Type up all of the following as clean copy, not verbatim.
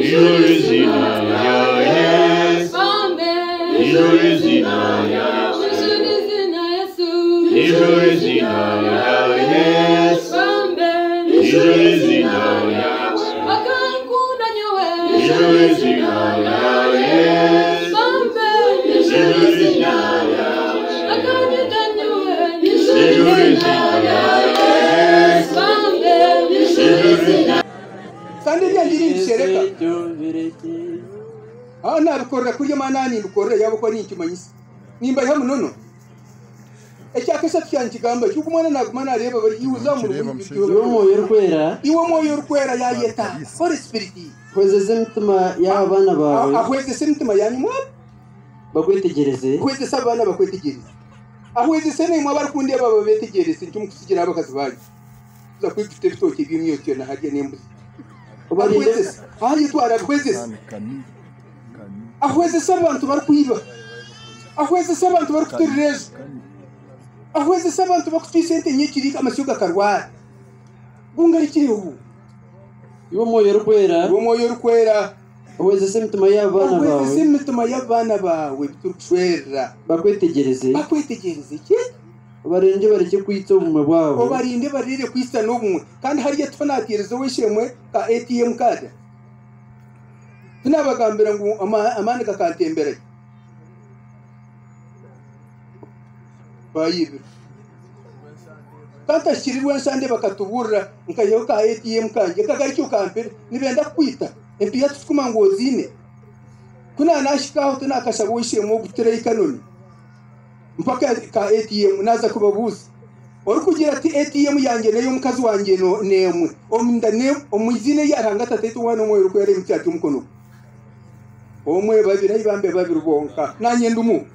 ijuru izina rya Yesu, ijuru izina rya Yesu, ijuru izina rya Yesu, ijuru izina rya Yesu, ijuru izina rya Yesu, ijuru izina rya Yesu, ijuru izina rya Yesu. Sandi ryangiri nshereka nabikorera kurya manani bikorera yabo ko ninkimanyisa nimba yamu nono ecyakesa cyankigamba cyuko umwana naguma nareba bari yuza mu iwo moyo rukwera ya yeta Holy Spirit kwezeze mitima y'abana bawe ahweze mitima yanyu bakwitegereze kweze abana bakwitegereze ahweze sene mwa barukunde baba betegereze cyo mukusigira abakazi bayo za kwifite bitoke by'imyotyo na harya nembuzi obarinde ayi twara kweze ahweze abantu barukwiba ahweze abantu barukutireza ahweze abantu bakutwisente nyekiri amashyuga karwara bungarikiriho iwo moyo rukwera ahweze mitima y'abana bawe ahweze mitima y'abana bawe biturushwera bakwitegereze ki barinde bareke kwita ubumwe bwabo obarinde barire kwisa n'ubumwe kandi hariya tunaterezo wishemwe ka ATM card tunabagambira ngo amani kakantembera bayibe kanta shirirwe nsande bakatuburira nkayo ka ATM kanje kagari cyo kampere nibenda kwita empiya tukuma ngozine kuna nashikaho tunakasha wishemwe gutere ikanoni mpaka ka ATM naza kubabuza ori kugira ati ATM yanjye nayo mukazi wanjye no nemwe omindane omuzine yaranga tatetu wana moyo ko yari mutatu mukono omwe babiri bambe babiri bonka nanye ndumu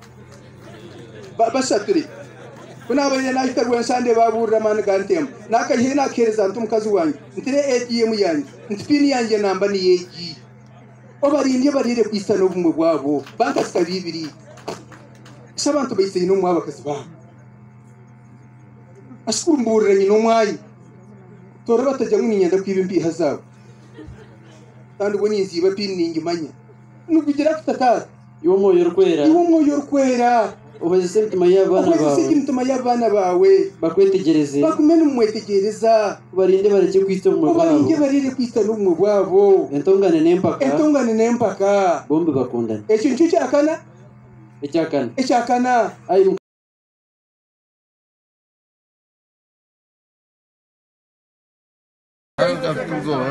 bashaturi kuna abanye nahikarwe nsande baburira mani gantem nakahe nakereza ntu mukazi wanjye ntire ATM yanjye ntipini yanjye namba ni yeji obarinde barire kwisana ubumwe bwabo banka sikabibiri sabantu bayise no mwaba kasaba askurumburira nyino mwayi tora batajya mwinyenda kwiba imbi hazabo kandi ubwo ninziba piningi manya nukugira kutatara iwo moyo rukwera ubazise mitima y'abana bawe bakwitegereze bakumene mwetegereza barinde bareke kwita mu bwabo barinde barire kwita no mu bwabo entongane nempaka bombe bakundana ekyo nicyo cyakana icyakana ayi afite ubwoba